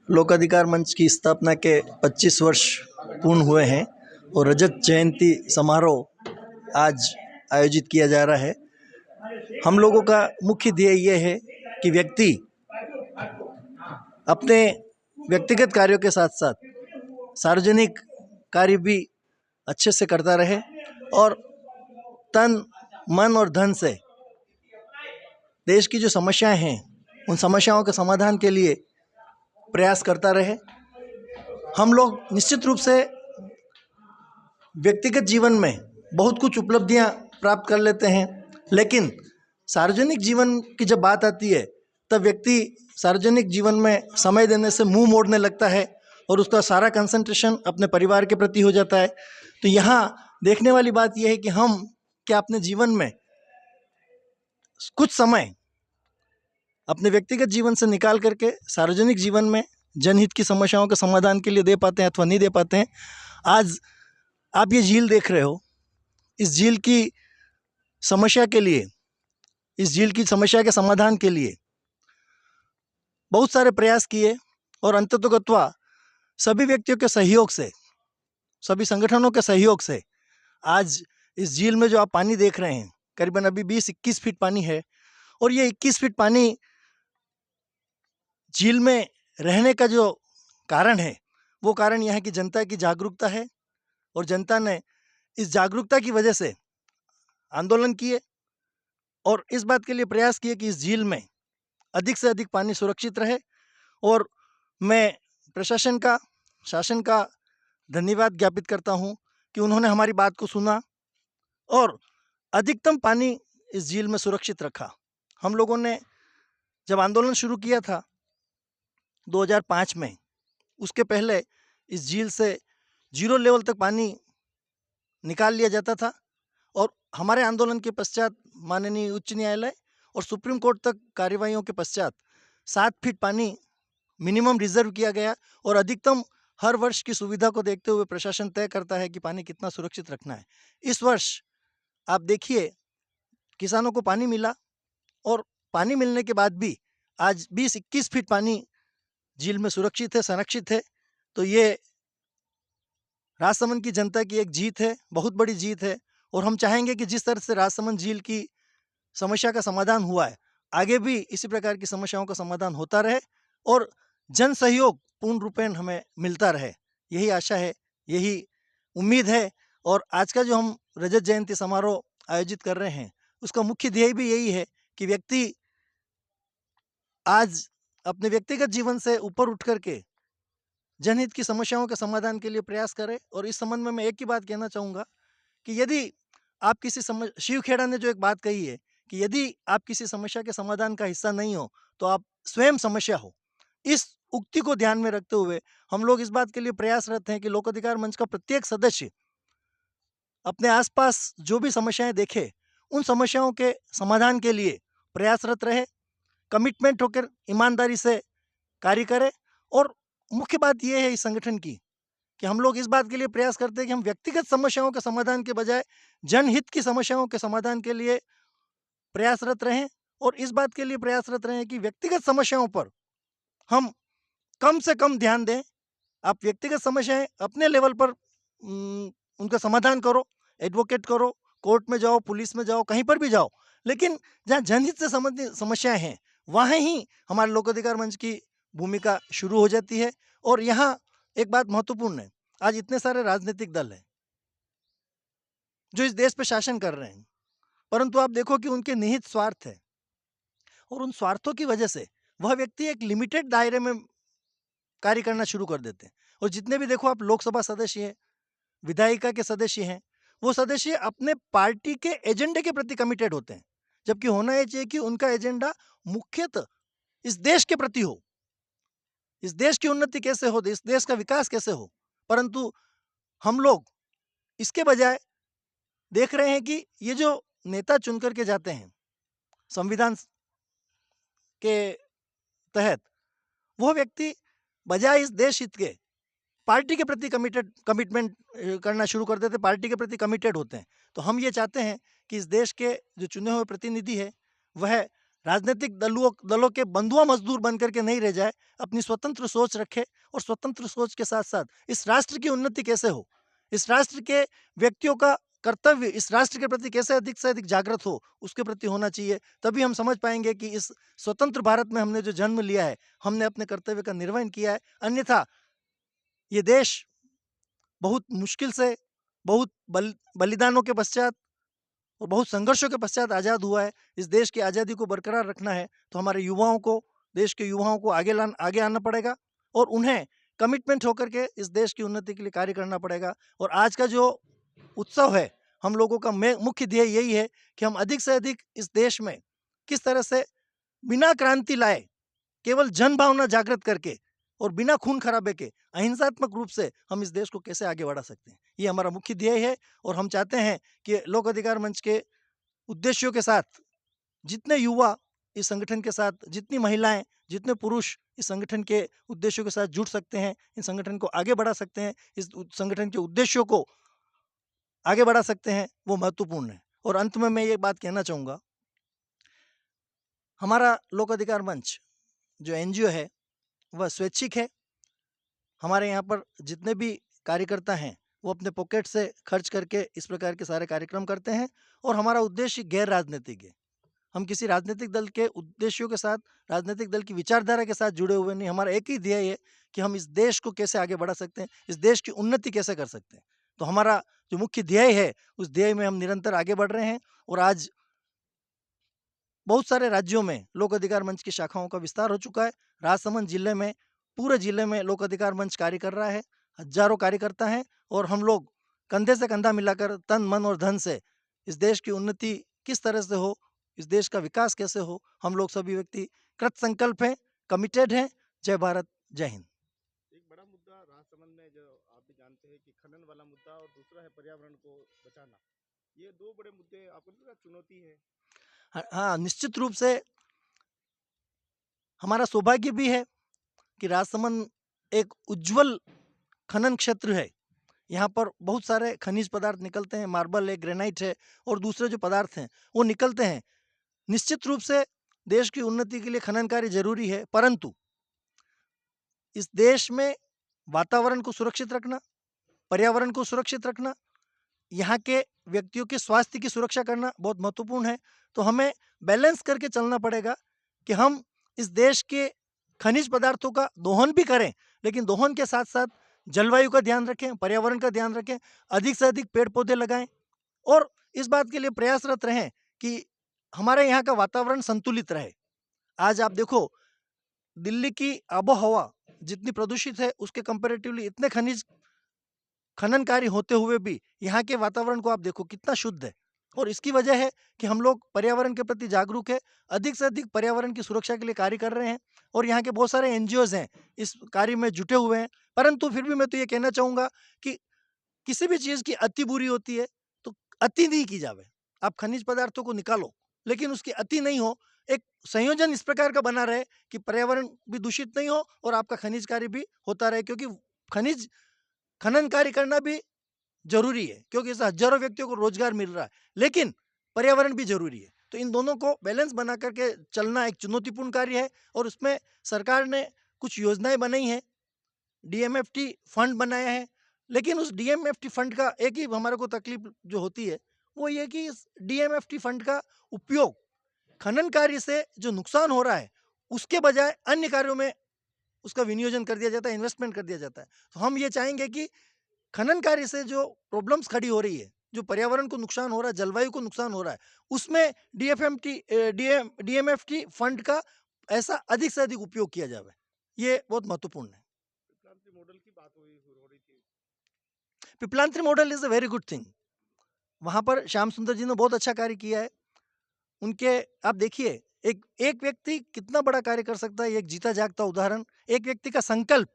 लोक अधिकार मंच की स्थापना के 25 वर्ष पूर्ण हुए हैं और रजत जयंती समारोह आज आयोजित किया जा रहा है। हम लोगों का मुख्य ध्येय ये है कि व्यक्ति अपने व्यक्तिगत कार्यों के साथ साथ सार्वजनिक कार्य भी अच्छे से करता रहे और तन, मन और धन से देश की जो समस्याएं हैं उन समस्याओं के समाधान के लिए प्रयास करता रहे। हम लोग निश्चित रूप से व्यक्तिगत जीवन में बहुत कुछ उपलब्धियां प्राप्त कर लेते हैं, लेकिन सार्वजनिक जीवन की जब बात आती है तब व्यक्ति सार्वजनिक जीवन में समय देने से मुंह मोड़ने लगता है और उसका सारा कंसंट्रेशन अपने परिवार के प्रति हो जाता है। तो यहाँ देखने वाली बात यह है कि हम क्या अपने जीवन में कुछ समय अपने व्यक्तिगत जीवन से निकाल करके सार्वजनिक जीवन में जनहित की समस्याओं के समाधान के लिए दे पाते हैं अथवा नहीं दे पाते हैं। आज आप ये झील देख रहे हो, इस झील की समस्या के लिए, इस झील की समस्या के समाधान के लिए बहुत सारे प्रयास किए और अंततोगत्वा सभी व्यक्तियों के सहयोग से, सभी संगठनों के सहयोग से आज इस झील में जो आप पानी देख रहे हैं, करीबन अभी 20-21 फीट पानी है और ये 21 फीट पानी झील में रहने का जो कारण है वो कारण यह है कि जनता की जागरूकता है और जनता ने इस जागरूकता की वजह से आंदोलन किए और इस बात के लिए प्रयास किए कि इस झील में अधिक से अधिक पानी सुरक्षित रहे। और मैं प्रशासन का, शासन का धन्यवाद ज्ञापित करता हूं कि उन्होंने हमारी बात को सुना और अधिकतम पानी इस झील में सुरक्षित रखा। हम लोगों ने जब आंदोलन शुरू किया था 2005 में, उसके पहले इस झील से 0 लेवल तक पानी निकाल लिया जाता था और हमारे आंदोलन के पश्चात माननीय उच्च न्यायालय और सुप्रीम कोर्ट तक कार्यवाहियों के पश्चात 7 फीट पानी मिनिमम रिजर्व किया गया और अधिकतम हर वर्ष की सुविधा को देखते हुए प्रशासन तय करता है कि पानी कितना सुरक्षित रखना है। इस वर्ष आप देखिए किसानों को पानी मिला और पानी मिलने के बाद भी आज 20-21 फीट पानी झील में सुरक्षित है, संरक्षित है। तो ये राजसमंद की जनता की एक जीत है, बहुत बड़ी जीत है और हम चाहेंगे कि जिस तरह से राजसमंद झील की समस्या का समाधान हुआ है, आगे भी इसी प्रकार की समस्याओं का समाधान होता रहे और जन सहयोग पूर्ण रूपेण हमें मिलता रहे। यही आशा है, यही उम्मीद है। और आज का जो हम रजत जयंती समारोह आयोजित कर रहे हैं उसका मुख्य ध्येय भी यही है कि व्यक्ति आज अपने व्यक्तिगत जीवन से ऊपर उठ करके जनहित की समस्याओं के समाधान के लिए प्रयास करे। और इस संबंध में मैं एक ही बात कहना चाहूँगा कि यदि आप किसी शिव खेड़ा ने जो एक बात कही है कि यदि आप किसी समस्या के समाधान का हिस्सा नहीं हो तो आप स्वयं समस्या हो, इस उक्ति को ध्यान में रखते हुए हम लोग इस बात के लिए प्रयासरत हैं कि लोक अधिकार मंच का प्रत्येक सदस्य अपने आसपास जो भी समस्याएं देखे उन समस्याओं के समाधान के लिए प्रयासरत रहे, कमिटमेंट होकर ईमानदारी से कार्य करे। और मुख्य बात यह है इस संगठन की कि हम लोग इस बात के लिए प्रयास करते हैं कि हम व्यक्तिगत समस्याओं के समाधान के बजाय जनहित की समस्याओं के समाधान के लिए प्रयासरत रहें और इस बात के लिए प्रयासरत रहें कि व्यक्तिगत समस्याओं पर हम कम से कम ध्यान दें। आप व्यक्तिगत समस्याएं अपने लेवल पर उनका समाधान करो, एडवोकेट करो, कोर्ट में जाओ, पुलिस में जाओ, कहीं पर भी जाओ, लेकिन जहाँ जनहित से संबंधित समस्याएं हैं वहाँ ही हमारे लोक अधिकार मंच की भूमिका शुरू हो जाती है। और यहाँ एक बात महत्वपूर्ण है, आज इतने सारे राजनीतिक दल हैं जो इस देश पे शासन कर रहे हैं, परंतु आप देखो कि उनके निहित स्वार्थ है और उन स्वार्थों की वजह से वह व्यक्ति एक लिमिटेड दायरे में कार्य करना शुरू कर देते हैं। और जितने भी देखो आप लोकसभा सदस्य हैं, विधायिका के सदस्य हैं, वो सदस्य अपने पार्टी के एजेंडे के प्रति कमिटेड होते हैं, जबकि होना ये चाहिए कि उनका एजेंडा मुख्यतः इस देश के प्रति हो, इस देश की उन्नति कैसे हो, इस देश का विकास कैसे हो। परंतु हम लोग इसके बजाय देख रहे हैं कि ये जो नेता चुन करके जाते हैं संविधान के तहत, वो व्यक्ति बजाय इस देश हित के पार्टी के प्रति कमिटमेंट करना शुरू कर देते, पार्टी के प्रति कमिटेड होते हैं। तो हम ये चाहते हैं कि इस देश के जो चुने हुए प्रतिनिधि है वह राजनीतिक दलों के बंधुआ मजदूर बनकर के नहीं रह जाए, अपनी स्वतंत्र सोच रखे और स्वतंत्र सोच के साथ-साथ इस राष्ट्र की उन्नति कैसे हो, इस राष्ट्र के व्यक्तियों का कर्तव्य इस राष्ट्र के प्रति कैसे अधिक से अधिक जागृत हो, उसके प्रति होना चाहिए। तभी हम समझ पाएँगे कि इस स्वतंत्र भारत में हमने जो जन्म लिया है, हमने अपने कर्तव्य का निर्वहन किया है। अन्यथा ये देश बहुत मुश्किल से, बहुत बलिदानों के पश्चात और बहुत संघर्षों के पश्चात आज़ाद हुआ है। इस देश की आज़ादी को बरकरार रखना है तो हमारे युवाओं को, देश के युवाओं को आगे आना पड़ेगा और उन्हें कमिटमेंट होकर के इस देश की उन्नति के लिए कार्य करना पड़ेगा। और आज का जो उत्सव है, हम लोगों का मुख्य ध्येय यही है कि हम अधिक से अधिक इस देश में किस तरह से बिना क्रांति लाए, केवल जन भावना जागृत करके और बिना खून खराबे के अहिंसात्मक रूप से हम इस देश को कैसे आगे बढ़ा सकते हैं, ये हमारा मुख्य ध्येय है। और हम चाहते हैं कि लोक अधिकार मंच के उद्देश्यों के साथ जितने युवा इस संगठन के साथ, जितनी महिलाएं, जितने पुरुष इस संगठन के उद्देश्यों के साथ जुड़ सकते हैं, इन संगठन को आगे बढ़ा सकते हैं, इस संगठन के उद्देश्यों को आगे बढ़ा सकते हैं, वो महत्वपूर्ण है। और अंत में मैं ये बात कहना चाहूँगा, हमारा लोक अधिकार मंच जो एनजीओ है वह स्वैच्छिक है। हमारे यहाँ पर जितने भी कार्यकर्ता हैं वो अपने पॉकेट से खर्च करके इस प्रकार के सारे कार्यक्रम करते हैं और हमारा उद्देश्य गैर राजनीतिक है। हम किसी राजनीतिक दल के उद्देश्यों के साथ, राजनीतिक दल की विचारधारा के साथ जुड़े हुए नहीं। हमारा एक ही ध्येय है कि हम इस देश को कैसे आगे बढ़ा सकते हैं, इस देश की उन्नति कैसे कर सकते हैं। तो हमारा जो मुख्य ध्येय है, उस ध्येय में हम निरंतर आगे बढ़ रहे हैं और आज बहुत सारे राज्यों में लोक अधिकार मंच की शाखाओं का विस्तार हो चुका है। राजसमंद जिले में, पूरे जिले में लोक अधिकार मंच कार्य कर रहा है। हजारों कार्यकर्ता हैं और हम लोग कंधे से कंधा मिलाकर तन, मन और धन से इस देश की उन्नति किस तरह से हो, इस देश का विकास कैसे हो, हम लोग सभी व्यक्ति कृत संकल्प हैं, कमिटेड हैं। जय भारत, जय हिंद। एक बड़ा मुद्दा राजसमंद में जो आप भी जानते हैं कि खनन वाला मुद्दा और दूसरा है पर्यावरण को बचाना, ये दो बड़े मुद्दे आपको नहीं लगता चुनौती है? हाँ, निश्चित रूप से हमारा सौभाग्य भी है कि राजसमंद एक उज्जवल खनन क्षेत्र है। यहाँ पर बहुत सारे खनिज पदार्थ निकलते हैं, मार्बल है, ग्रेनाइट है और दूसरे जो पदार्थ हैं वो निकलते हैं। निश्चित रूप से देश की उन्नति के लिए खनन कार्य जरूरी है, परंतु इस देश में वातावरण को सुरक्षित रखना, पर्यावरण को सुरक्षित रखना, यहाँ के व्यक्तियों के स्वास्थ्य की सुरक्षा करना बहुत महत्वपूर्ण है। तो हमें बैलेंस करके चलना पड़ेगा कि हम इस देश के खनिज पदार्थों का दोहन भी करें, लेकिन दोहन के साथ साथ जलवायु का ध्यान रखें, पर्यावरण का ध्यान रखें, अधिक से अधिक पेड़ पौधे लगाएं और इस बात के लिए प्रयासरत रहें कि हमारे यहाँ का वातावरण संतुलित रहे। आज आप देखो, दिल्ली की आबोहवा जितनी प्रदूषित है, उसके कंपैरेटिवली इतने खनिज खनन कार्य होते हुए भी यहाँ के वातावरण को आप देखो कितना शुद्ध है। और इसकी वजह है कि हम लोग पर्यावरण के प्रति जागरूक है, अधिक से अधिक पर्यावरण की सुरक्षा के लिए कार्य कर रहे हैं और यहाँ के बहुत सारे एनजीओज हैं इस कार्य में जुटे हुए हैं। परंतु फिर भी मैं तो ये कहना चाहूँगा कि किसी भी चीज़ की अति बुरी होती है, तो अति नहीं की जावे। आप खनिज पदार्थों को निकालो, लेकिन उसकी अति नहीं हो। एक संयोजन इस प्रकार का बना रहे कि पर्यावरण भी दूषित नहीं हो और आपका खनिज कार्य भी होता रहे, क्योंकि खनिज खनन कार्य करना भी जरूरी है, क्योंकि इससे हजारों व्यक्तियों को रोजगार मिल रहा है, लेकिन पर्यावरण भी जरूरी है। तो इन दोनों को बैलेंस बना करके चलना एक चुनौतीपूर्ण कार्य है और उसमें सरकार ने कुछ योजनाएं बनाई हैं, डीएमएफटी फंड बनाया है। लेकिन उस डीएमएफटी फंड का एक ही हमारे को तकलीफ जो होती है वो ये कि इस डीएमएफटी फंड का उपयोग खनन कार्य से जो नुकसान हो रहा है उसके बजाय अन्य कार्यों में उसका विनियोजन कर दिया जाता है, इन्वेस्टमेंट कर दिया जाता है। तो हम ये चाहेंगे कि खनन कार्य से जो प्रॉब्लम्स खड़ी हो रही है, जो पर्यावरण को नुकसान हो रहा है, जलवायु को नुकसान हो रहा है, उसमें डीएमएफटी फंड का ऐसा अधिक से अधिक उपयोग किया जाए, ये बहुत महत्वपूर्ण है। पिपलांत्री मॉडल की बात हो रही थी। Piplantri model is a very good thing. वहाँ पर श्याम सुंदर जी ने बहुत अच्छा कार्य किया है। उनके आप देखिए, एक एक व्यक्ति कितना बड़ा कार्य कर सकता है, एक जीता जागता उदाहरण। एक व्यक्ति का संकल्प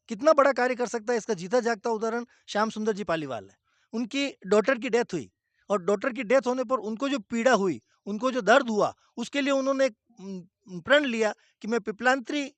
कितना बड़ा कार्य कर सकता है, इसका जीता जागता उदाहरण श्याम सुंदर जी पालीवाल है। उनकी डॉटर की डेथ हुई और डॉटर की डेथ होने पर उनको जो पीड़ा हुई, उनको जो दर्द हुआ, उसके लिए उन्होंने एक प्रण लिया कि मैं पिपलांत्री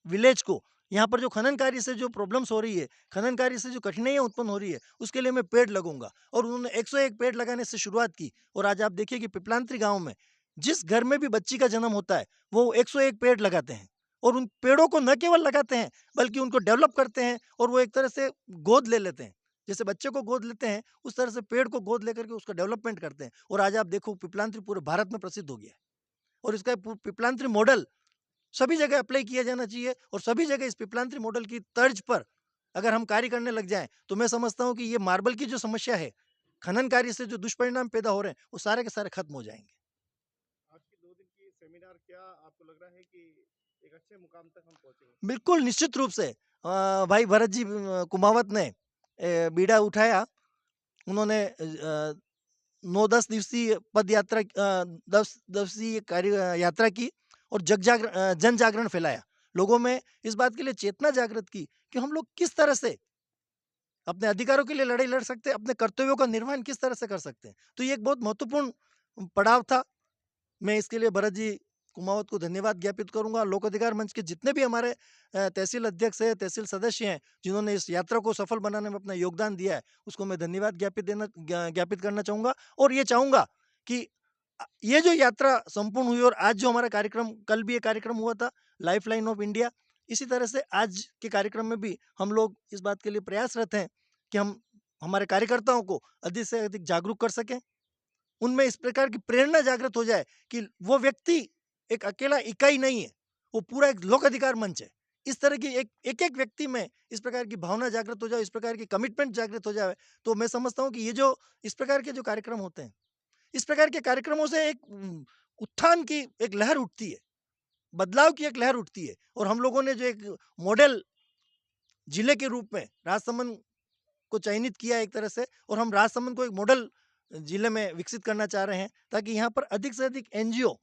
विलेज को, यहाँ पर जो खनन कार्य से जो प्रॉब्लम्स हो रही है, खनन कार्य से जो कठिनाइयाँ उत्पन्न हो रही है, उसके लिए मैं पेड़ लगूंगा। और उन्होंने 101 पेड़ लगाने से शुरुआत की और आज आप देखिए कि पिपलांत्री गांव में जिस घर में भी बच्ची का जन्म होता है वो 101 पेड़ लगाते हैं और उन पेड़ों को न केवल लगाते हैं बल्कि उनको डेवलप करते हैं और वो एक तरह से गोद ले लेते हैं। जैसे बच्चे को गोद लेते हैं उस तरह से पेड़ को गोद लेकर के उसका डेवलपमेंट करते हैं और आज आप देखो पिपलांत्री पूरे भारत में प्रसिद्ध हो गया है और इसका पिपलांत्री मॉडल सभी जगह अप्लाई किया जाना चाहिए और सभी जगह इस पिपलांत्री मॉडल की तर्ज पर अगर हम कार्य करने लग जाएं तो मैं समझता हूं कि ये मार्बल की जो समस्या है, खनन कार्य से जो दुष्परिणाम पैदा हो रहे हैं वो सारे के सारे खत्म हो जाएंगे। आज की 2 दिन की सेमिनार क्या आपको लग रहा है कि एक अच्छे मुकाम तक हम पहुँचेंगे? बिल्कुल निश्चित रूप से भाई भरत जी कुमावत ने बीड़ा उठाया। उन्होंने 9-10 दिवसीय पद यात्रा 10 दिवसीय कार्य यात्रा की और जन जागरण फैलाया। लोगों में इस बात के लिए चेतना जागृत की कि हम लोग किस तरह से अपने अधिकारों के लिए लड़ाई लड़ सकते हैं, अपने कर्तव्यों का निर्वहन किस तरह से कर सकते हैं। तो ये एक बहुत महत्वपूर्ण पड़ाव था। मैं इसके लिए भरत जी कुमावत को धन्यवाद ज्ञापित करूँगा। लोक अधिकार मंच के जितने भी हमारे तहसील अध्यक्ष हैं, तहसील सदस्य हैं, जिन्होंने इस यात्रा को सफल बनाने में अपना योगदान दिया है, उसको मैं धन्यवाद ज्ञापित करना चाहूँगा और ये चाहूँगा कि ये जो यात्रा संपूर्ण हुई और आज जो हमारा कार्यक्रम कल भी ये कार्यक्रम हुआ था, लाइफलाइन ऑफ इंडिया, इसी तरह से आज के कार्यक्रम में भी हम लोग इस बात के लिए प्रयासरत हैं कि हम हमारे कार्यकर्ताओं को अधिक से अधिक जागरूक कर सकें। उनमें इस प्रकार की प्रेरणा जागृत हो जाए कि वो व्यक्ति एक अकेला इकाई नहीं है, वो पूरा एक लोक अधिकार मंच है। इस तरह की एक व्यक्ति में इस प्रकार की भावना जागृत हो जाए, इस प्रकार की कमिटमेंट जागृत हो जाए, तो मैं समझता हूँ कि ये जो इस प्रकार के जो कार्यक्रम होते हैं, इस प्रकार के कार्यक्रमों से एक उत्थान की एक लहर उठती है, बदलाव की एक लहर उठती है और हम लोगों ने जो एक मॉडल जिले के रूप में राजसमंद को चयनित किया एक तरह से और हम राजसमंद को एक मॉडल जिले में विकसित करना चाह रहे हैं ताकि यहाँ पर अधिक से अधिक एनजीओ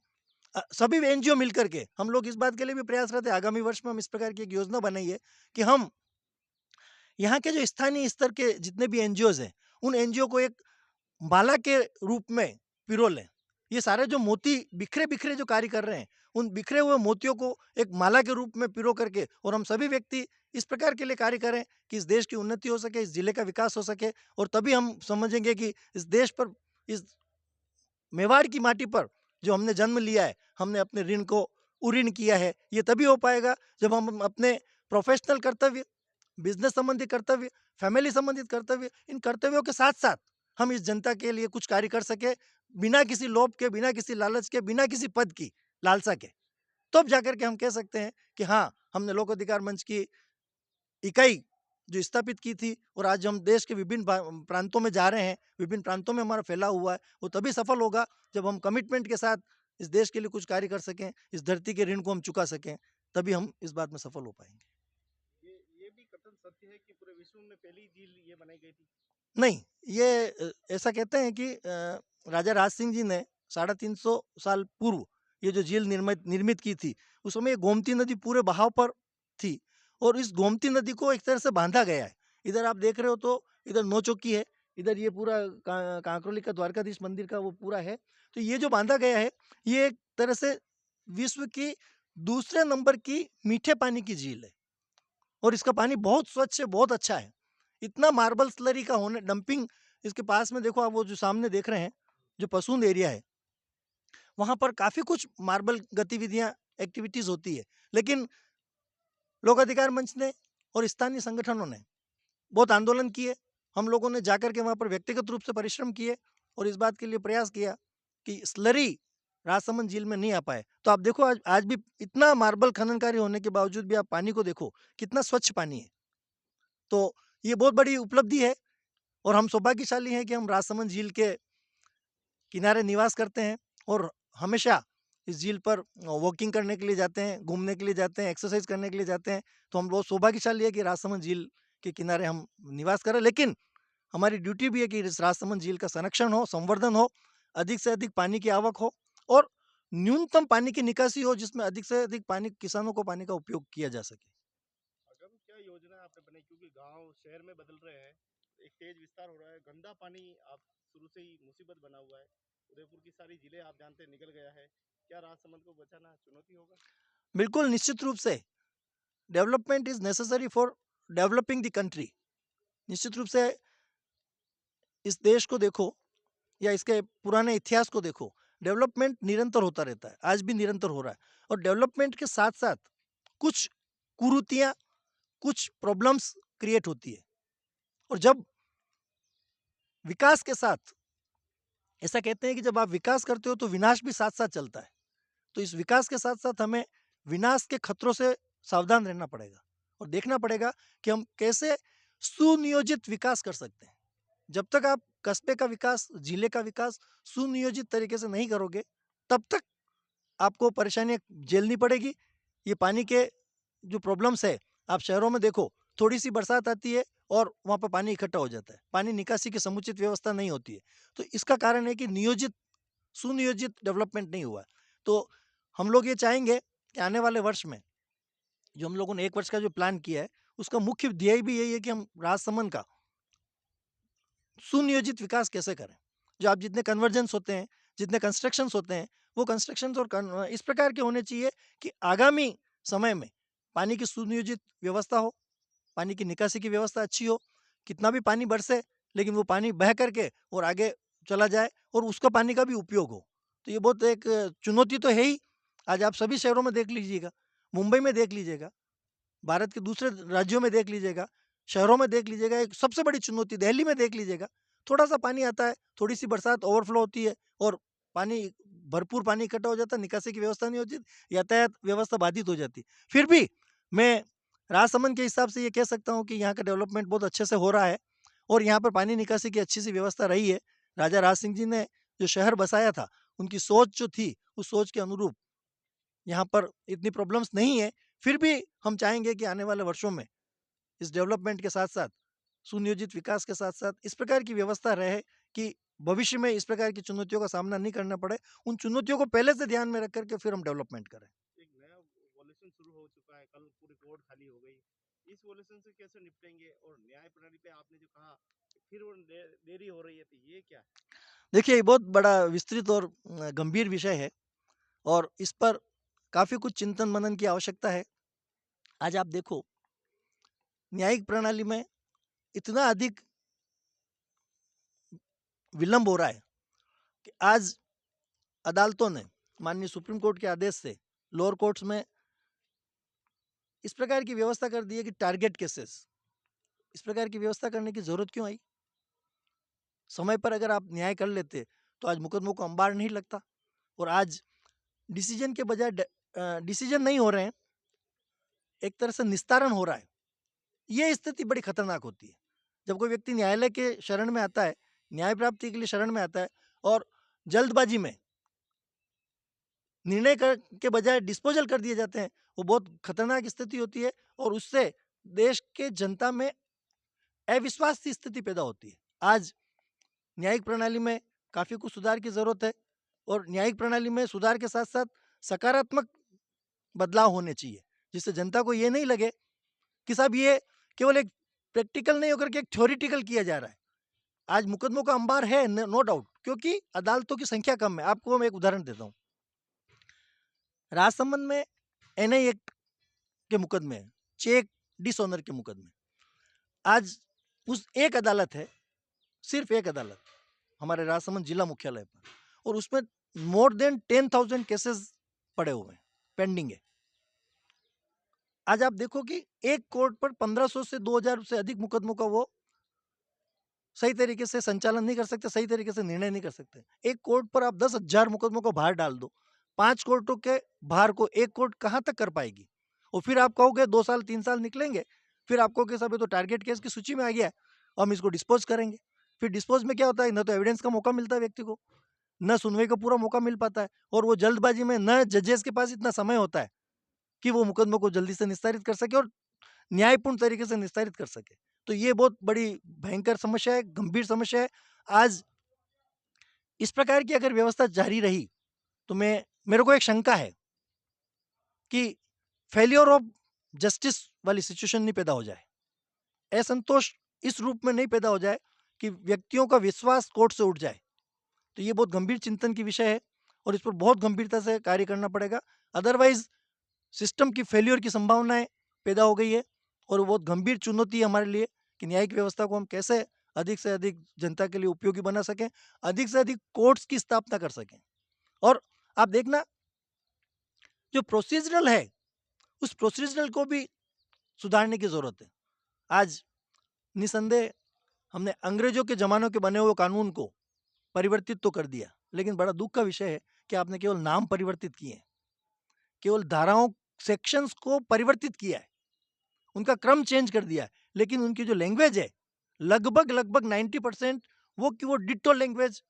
सभी एनजीओ मिलकर के हम लोग इस बात के लिए भी प्रयासरत है आगामी वर्ष में हम इस प्रकार की एक योजना बनाई है कि हम यहाँ के जो स्थानीय स्तर के जितने भी एनजीओज हैं उन एनजीओ को एक माला के रूप में पिरो लें। ये सारे जो मोती बिखरे बिखरे जो कार्य कर रहे हैं उन बिखरे हुए मोतियों को एक माला के रूप में पिरो करके और हम सभी व्यक्ति इस प्रकार के लिए कार्य करें कि इस देश की उन्नति हो सके, इस जिले का विकास हो सके और तभी हम समझेंगे कि इस देश पर, इस मेवाड़ की माटी पर जो हमने जन्म लिया है, हमने अपने ऋण को उऋण किया है, ये तभी हो पाएगा जब हम अपने प्रोफेशनल कर्तव्य, बिजनेस संबंधी कर्तव्य, फैमिली संबंधित कर्तव्य, इन कर्तव्यों के साथ साथ हम इस जनता के लिए कुछ कार्य कर सके बिना किसी लोभ के, बिना किसी लालच के, बिना किसी पद की लालसा के। तब जाकर के हम कह सकते हैं कि हाँ, हमने लोक अधिकार मंच की इकाई जो स्थापित की थी और आज हम देश के विभिन्न प्रांतों में जा रहे हैं, विभिन्न प्रांतों में हमारा फैला हुआ है, वो तभी सफल होगा जब हम कमिटमेंट के साथ इस देश के लिए कुछ कार्य कर सकें, इस धरती के ऋण को हम चुका सकें, तभी हम इस बात में सफल हो पाएंगे। ये भी कथन सत्य है कि पूरे विश्व में पहली झील ये बनाई गई थी? नहीं, ये ऐसा कहते हैं कि राजा राज सिंह जी ने 350 साल पूर्व ये जो झील निर्मित की थी, उस समय गोमती नदी पूरे बहाव पर थी और इस गोमती नदी को एक तरह से बांधा गया है। इधर आप देख रहे हो तो इधर नौचौकी है, इधर ये पूरा कांकरोली का द्वारकाधीश मंदिर का वो पूरा है। तो ये जो बांधा गया है, ये एक तरह से विश्व की दूसरे नंबर की मीठे पानी की झील है और इसका पानी बहुत स्वच्छ है, बहुत अच्छा है। इतना मार्बल स्लरी का होने डंपिंग इसके पास में देखो आप वो जो सामने देख रहे हैं, जो पसून एरिया है, वहाँ पर काफ़ी कुछ मार्बल गतिविधियाँ, एक्टिविटीज़ होती है। लेकिन लोक अधिकार मंच ने और स्थानीय संगठनों ने बहुत आंदोलन किए। हम लोगों ने जाकर के वहाँ पर व्यक्तिगत रूप से परिश्रम किए और इस बात के लिए प्रयास किया कि स्लरी राजसमंद झील में नहीं आ पाए। तो आप देखो आज आज भी इतना मार्बल खनन कार्य होने के बावजूद भी आप पानी को देखो, कितना स्वच्छ पानी है। तो ये बहुत बड़ी उपलब्धि है और हम सौभाग्यशाली हैं कि हम राजसमंद झील के किनारे निवास करते हैं और हमेशा इस झील पर वॉकिंग करने के लिए जाते हैं, घूमने के लिए जाते हैं, एक्सरसाइज करने के लिए जाते हैं। तो हम बहुत सौभाग्यशाली है कि राजसमंद झील के किनारे हम निवास करें। लेकिन हमारी ड्यूटी भी है कि इस राजसमंद झील का संरक्षण हो, संवर्धन हो, अधिक से अधिक पानी की आवक हो और न्यूनतम पानी की निकासी हो जिसमें अधिक से अधिक पानी किसानों को पानी का उपयोग किया जा सके। आगम क्या योजना आपने बनाई, क्योंकि गांव शहर में बदल रहे हैं, एक तेज विस्तार हो रहा है, गंदा पानी आप शुरू से ही मुसीबत बना हुआ है, उदयपुर की सारी जिले आप जानते हैं निकल गया है, क्या राजसमंद को बचाना चुनौती होगा? बिल्कुल निश्चित रूप से development is necessary for developing the country. निश्चित रूप से इस देश को देखो या इसके पुराने इतिहास को देखो, डेवलपमेंट निरंतर होता रहता है, आज भी निरंतर हो रहा है। और डेवलपमेंट के साथ-साथ कुछ कुरीतियाँ, कुछ प्रॉब्लम्स क्रिएट होती है। और जब विकास के साथ, ऐसा कहते हैं कि जब आप विकास करते हो तो विनाश भी साथ-साथ चलता है। तो इस विकास के साथ-साथ हमें विनाश के खतरों से सावधान रहना पड़ेगा और देखना पड़ेगा कि हम कैसे सुनियोजित विकास कर सकते हैं। जब तक आप कस्बे का विकास, जिले का विकास सुनियोजित तरीके से नहीं करोगे, तब तक आपको परेशानियाँ झेलनी पड़ेगी। ये पानी के जो प्रॉब्लम्स है, आप शहरों में देखो, थोड़ी-सी बरसात आती है और वहाँ पे पानी इकट्ठा हो जाता है। पानी निकासी की समुचित व्यवस्था नहीं होती है। तो इसका कारण है कि सुनियोजित डेवलपमेंट नहीं हुआ है। तो हम लोग ये चाहेंगे कि आने वाले वर्ष में, जो हम लोगों ने 1 वर्ष का जो प्लान किया है, उसका मुख्य ध्येय भी यही है कि हम राजसमंद का सुनियोजित विकास कैसे करें? जो आप जितने कन्वर्जेंस होते हैं, जितने कंस्ट्रक्शंस होते हैं, वो कंस्ट्रक्शंस और इस प्रकार के होने चाहिए कि आगामी समय में पानी की सुनियोजित व्यवस्था हो, पानी की निकासी की व्यवस्था अच्छी हो, कितना भी पानी बरसे, लेकिन वो पानी बह करके और आगे चला जाए और उसका पानी का भी उपयोग हो। तो ये बहुत एक चुनौती तो है ही। आज आप सभी शहरों में देख लीजिएगा, मुंबई में देख लीजिएगा, भारत के दूसरे राज्यों में देख लीजिएगा, शहरों में देख लीजिएगा, एक सबसे बड़ी चुनौती दिल्ली में देख लीजिएगा, थोड़ा-सा पानी आता है, थोड़ी-सी बरसात ओवरफ्लो होती है और पानी भरपूर पानी इकट्ठा हो जाता है, निकासी की व्यवस्था नहीं होती, यातायात व्यवस्था बाधित हो जाती है। फिर भी मैं राजसमंद के हिसाब से ये कह सकता हूँ कि यहाँ का डेवलपमेंट बहुत अच्छे से हो रहा है और यहाँ पर पानी निकासी की अच्छी-सी व्यवस्था रही है। राजा राज सिंह जी ने जो शहर बसाया था, उनकी सोच जो थी, उस सोच के अनुरूप यहाँ पर इतनी प्रॉब्लम्स नहीं है। फिर भी हम चाहेंगे कि आने वाले वर्षों में इस डेवलपमेंट के साथ-साथ, सुनियोजित विकास के साथ-साथ इस प्रकार की व्यवस्था रहे कि भविष्य में इस प्रकार की चुनौतियों का सामना नहीं करना पड़े। उन चुनौतियों को पहले से ध्यान में रख कर के फिर हम डेवलपमेंट करें। एक नया वॉल्यूशन शुरू हो चुका है, कल पूरी कोर्ट खाली हो गई। इस वॉल्यूशन से कैसे निपटेंगे? और न्याय प्रणाली पे आपने जो कहा, फिर वो देरी हो रही है, तो ये क्या? देखिए, ये बहुत बड़ा विस्तृत और गंभीर विषय है और इस पर काफ़ी कुछ चिंतन-मनन की आवश्यकता है। आज आप देखो, न्यायिक प्रणाली में इतना अधिक विलंब हो रहा है कि आज अदालतों ने माननीय सुप्रीम कोर्ट के आदेश से लोअर कोर्ट्स में इस प्रकार की व्यवस्था कर दी है कि टारगेट केसेस, इस प्रकार की व्यवस्था करने की ज़रूरत क्यों आई? समय पर अगर आप न्याय कर लेते, तो आज मुकदमों को अंबार नहीं लगता और आज डिसीजन के बजाय डिसीजन नहीं हो रहे हैं, एक तरह से निस्तारण हो रहा है। ये स्थिति बड़ी खतरनाक होती है। जब कोई व्यक्ति न्यायालय के शरण में आता है, न्याय प्राप्ति के लिए शरण में आता है और जल्दबाजी में निर्णय के बजाय डिस्पोजल कर दिए जाते हैं, वो बहुत खतरनाक स्थिति होती है और उससे देश के जनता में अविश्वास की स्थिति पैदा होती है। आज न्यायिक प्रणाली में काफ़ी कुछ सुधार की ज़रूरत है और न्यायिक प्रणाली में सुधार के साथ-साथ सकारात्मक बदलाव होने चाहिए, जिससे जनता को ये नहीं लगे कि साहब ये केवल एक प्रैक्टिकल नहीं होकर के एक थ्योरेटिकल किया जा रहा है। आज मुकदमों का अंबार है, नो डाउट, क्योंकि अदालतों की संख्या कम है। आपको मैं एक उदाहरण देता हूँ। राजसमंद में एनआई एक्ट के मुकदमे हैं, चेक डिसऑनर के मुकदमे। आज उस एक अदालत है, सिर्फ एक अदालत हमारे राजसमंद जिला मुख्यालय पर और उसमें मोर देन 10,000 केसेस पड़े हुए हैं, पेंडिंग है। आज आप देखो कि एक कोर्ट पर 1500 से 2000 से अधिक मुकदमों का वो सही तरीके से संचालन नहीं कर सकते, सही तरीके से निर्णय नहीं कर सकते। एक कोर्ट पर आप 10,000 मुकदमों को भार डाल दो, 5 कोर्टों के भार को एक कोर्ट कहाँ तक कर पाएगी? और फिर आप कहोगे 2 साल 3 साल निकलेंगे, फिर आप कहोगे साहब ये तो टारगेट केस की सूची में आ गया है, हम इसको डिस्पोज़ करेंगे। फिर डिस्पोज़ में क्या होता है, ना तो एविडेंस का मौका मिलता है व्यक्ति को, ना सुनवाई का पूरा मौका मिल पाता है और वो जल्दबाजी में ना जजेस के पास इतना समय होता है कि वो मुकदमों को जल्दी से निस्तारित कर सके और न्यायपूर्ण तरीके से निस्तारित कर सके। तो ये बहुत बड़ी भयंकर समस्या है, गंभीर समस्या है। आज इस प्रकार की अगर व्यवस्था जारी रही, तो मेरे को एक शंका है कि फेल्योर ऑफ जस्टिस वाली सिचुएशन नहीं पैदा हो जाए। असंतोष इस रूप में नहीं पैदा हो जाए कि व्यक्तियों का विश्वास कोर्ट से उठ जाए। तो ये बहुत गंभीर चिंतन की विषय है और इस पर बहुत गंभीरता से कार्य करना पड़ेगा। अदरवाइज़ सिस्टम की फेल्योर की संभावनाएँ पैदा हो गई है और वो बहुत गंभीर चुनौती है हमारे लिए कि न्यायिक व्यवस्था को हम कैसे अधिक से अधिक जनता के लिए उपयोगी बना सकें, अधिक से अधिक कोर्ट्स की स्थापना कर सकें और आप देखना जो प्रोसीजरल है, उस प्रोसीजरल को भी सुधारने की ज़रूरत है। आज निसंदेह हमने अंग्रेज़ों के ज़मानों के बने हुए कानून को परिवर्तित तो कर दिया, लेकिन बड़ा दुःख का विषय है कि आपने केवल नाम परिवर्तित किए हैं। केवल धाराओं, सेक्शंस को परिवर्तित किया है, उनका क्रम चेंज कर दिया है, लेकिन उनकी जो लैंग्वेज है, लगभग 90% वो की वो डिट्टो लैंग्वेज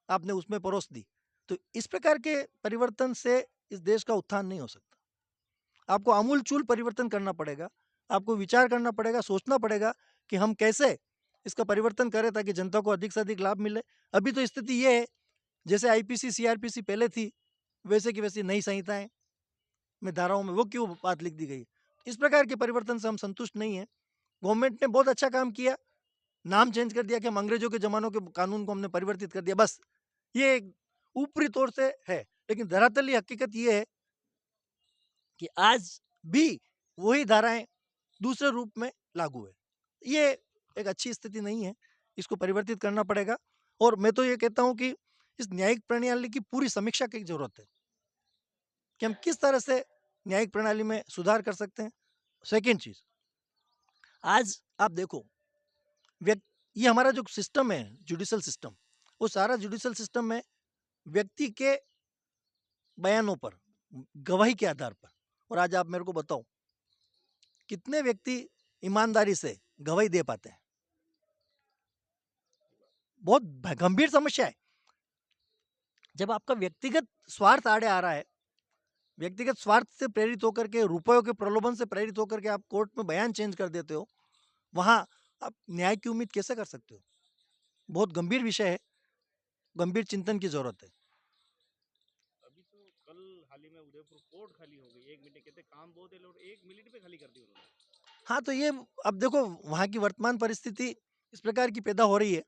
आपने उसमें परोस दी। तो इस प्रकार के परिवर्तन से इस देश का उत्थान नहीं हो सकता। आपको आमूल-चूल परिवर्तन करना पड़ेगा, आपको विचार करना पड़ेगा, सोचना पड़ेगा कि हम कैसे इसका परिवर्तन करें ताकि जनता को अधिक से अधिक लाभ मिले। अभी तो स्थिति ये है, जैसे आईपीसी, सीआरपीसी पहले थी, वैसे की वैसी नई संहिताएँ में धाराओं में वो क्यों बात लिख दी गई। इस प्रकार के परिवर्तन से हम संतुष्ट नहीं हैं। गवर्नमेंट ने बहुत अच्छा काम किया, नाम चेंज कर दिया कि हम अंग्रेजों के ज़मानों के कानून को हमने परिवर्तित कर दिया, बस। ये एक ऊपरी तौर से है, लेकिन धरातलीय हकीकत ये है कि आज भी वही धाराएँ दूसरे रूप में लागू है। ये एक अच्छी स्थिति नहीं है, इसको परिवर्तित करना पड़ेगा और मैं तो ये कहता हूँ कि इस न्यायिक प्रणाली की पूरी समीक्षा की ज़रूरत है कि हम किस तरह से न्यायिक प्रणाली में सुधार कर सकते हैं। सेकंड चीज़, आज आप देखो व्यक ये हमारा जो सिस्टम है, जुडिशियल सिस्टम, वो सारा जुडिशियल सिस्टम में व्यक्ति के बयानों पर, गवाही के आधार पर। और आज आप मेरे को बताओ, कितने व्यक्ति ईमानदारी से गवाही दे पाते हैं? बहुत गंभीर समस्या है। जब आपका व्यक्तिगत स्वार्थ आड़े आ रहा है, व्यक्तिगत स्वार्थ से प्रेरित होकर के, रुपयों के प्रलोभन से प्रेरित होकर के आप कोर्ट में बयान चेंज कर देते हो, वहाँ आप न्याय की उम्मीद कैसे कर सकते हो? बहुत गंभीर विषय है, गंभीर चिंतन की ज़रूरत है। अभी तो कल हाल ही में उदयपुर कोर्ट खाली हो गई, 1 मिनट कहते काम बहुत है, लोग 1 मिनट में खाली कर दी उन्होंने। हाँ, तो ये अब देखो वहाँ की वर्तमान परिस्थिति इस प्रकार की पैदा हो रही है,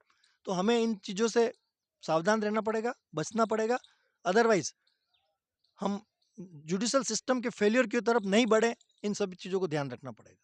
तो हमें इन चीज़ों से सावधान रहना पड़ेगा, बचना पड़ेगा। अदरवाइज़ हम जुडिशियल सिस्टम के फेल्योर की तरफ नहीं बढ़े, इन सभी चीज़ों को ध्यान रखना पड़ेगा।